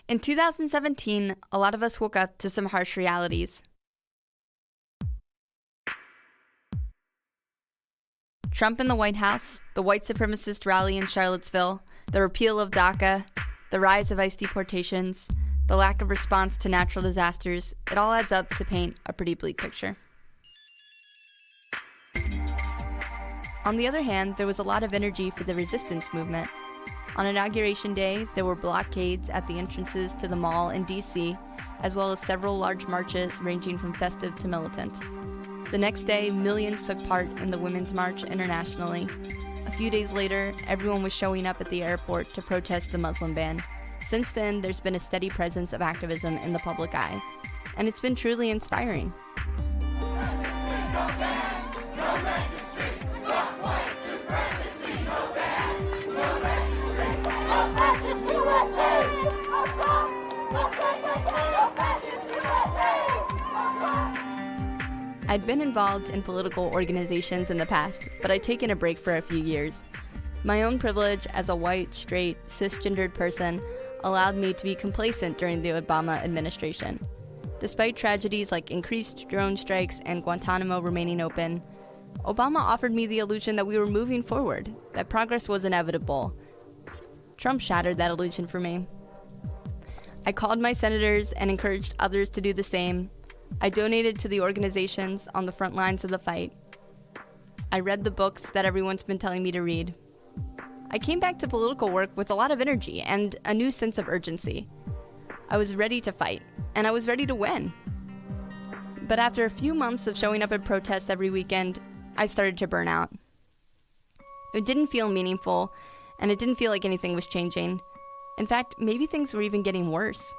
In 2017, a lot of us woke up to some harsh realities. Trump in the White House, the white supremacist rally in Charlottesville, the repeal of DACA, the rise of ICE deportations, the lack of response to natural disasters, it all adds up to paint a pretty bleak picture. On the other hand, there was a lot of energy for the resistance movement. On Inauguration Day, there were blockades at the entrances to the mall in D.C., as well as several large marches ranging from festive to militant. The next day, millions took part in the Women's March internationally. A few days later, everyone was showing up at the airport to protest the Muslim ban. Since then, there's been a steady presence of activism in the public eye, and it's been truly inspiring. I'd been involved in political organizations in the past, but I'd taken a break for a few years. My own privilege as a white, straight, cisgendered person allowed me to be complacent during the Obama administration. Despite tragedies like increased drone strikes and Guantanamo remaining open, Obama offered me the illusion that we were moving forward, that progress was inevitable. Trump shattered that illusion for me. I called my senators and encouraged others to do the same. I donated to the organizations on the front lines of the fight. I read the books that everyone's been telling me to read. I came back to political work with a lot of energy and a new sense of urgency. I was ready to fight, and I was ready to win. But after a few months of showing up at protests every weekend, I started to burn out. It didn't feel meaningful, and it didn't feel like anything was changing. In fact, maybe things were even getting worse.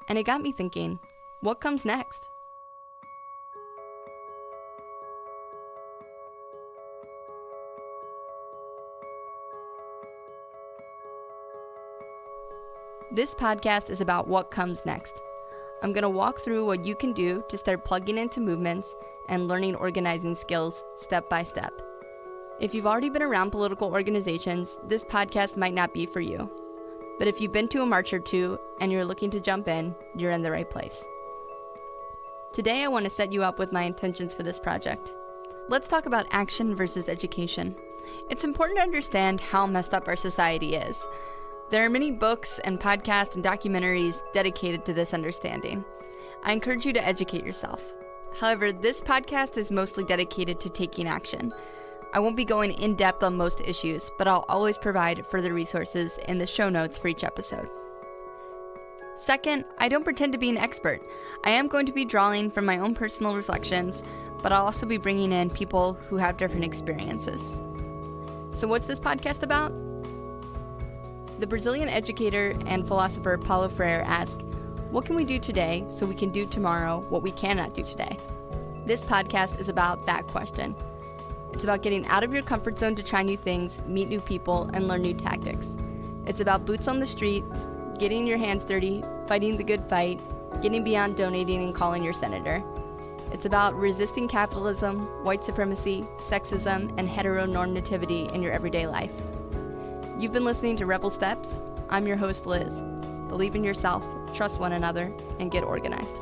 And it got me thinking, what comes next? This podcast is about what comes next. I'm going to walk through what you can do to start plugging into movements and learning organizing skills step by step. If you've already been around political organizations, this podcast might not be for you. But if you've been to a march or two and you're looking to jump in, you're in the right place. Today, I want to set you up with my intentions for this project. Let's talk about action versus education. It's important to understand how messed up our society is. There are many books and podcasts and documentaries dedicated to this understanding. I encourage you to educate yourself. However, this podcast is mostly dedicated to taking action. I won't be going in depth on most issues, but I'll always provide further resources in the show notes for each episode. Second, I don't pretend to be an expert. I am going to be drawing from my own personal reflections, but I'll also be bringing in people who have different experiences. So what's this podcast about? The Brazilian educator and philosopher Paulo Freire asked, what can we do today so we can do tomorrow what we cannot do today? This podcast is about that question. It's about getting out of your comfort zone to try new things, meet new people, and learn new tactics. It's about boots on the streets, getting your hands dirty, fighting the good fight, getting beyond donating and calling your senator. It's about resisting capitalism, white supremacy, sexism, and heteronormativity in your everyday life. You've been listening to Rebel Steps. I'm your host, Liz. Believe in yourself, trust one another, and get organized.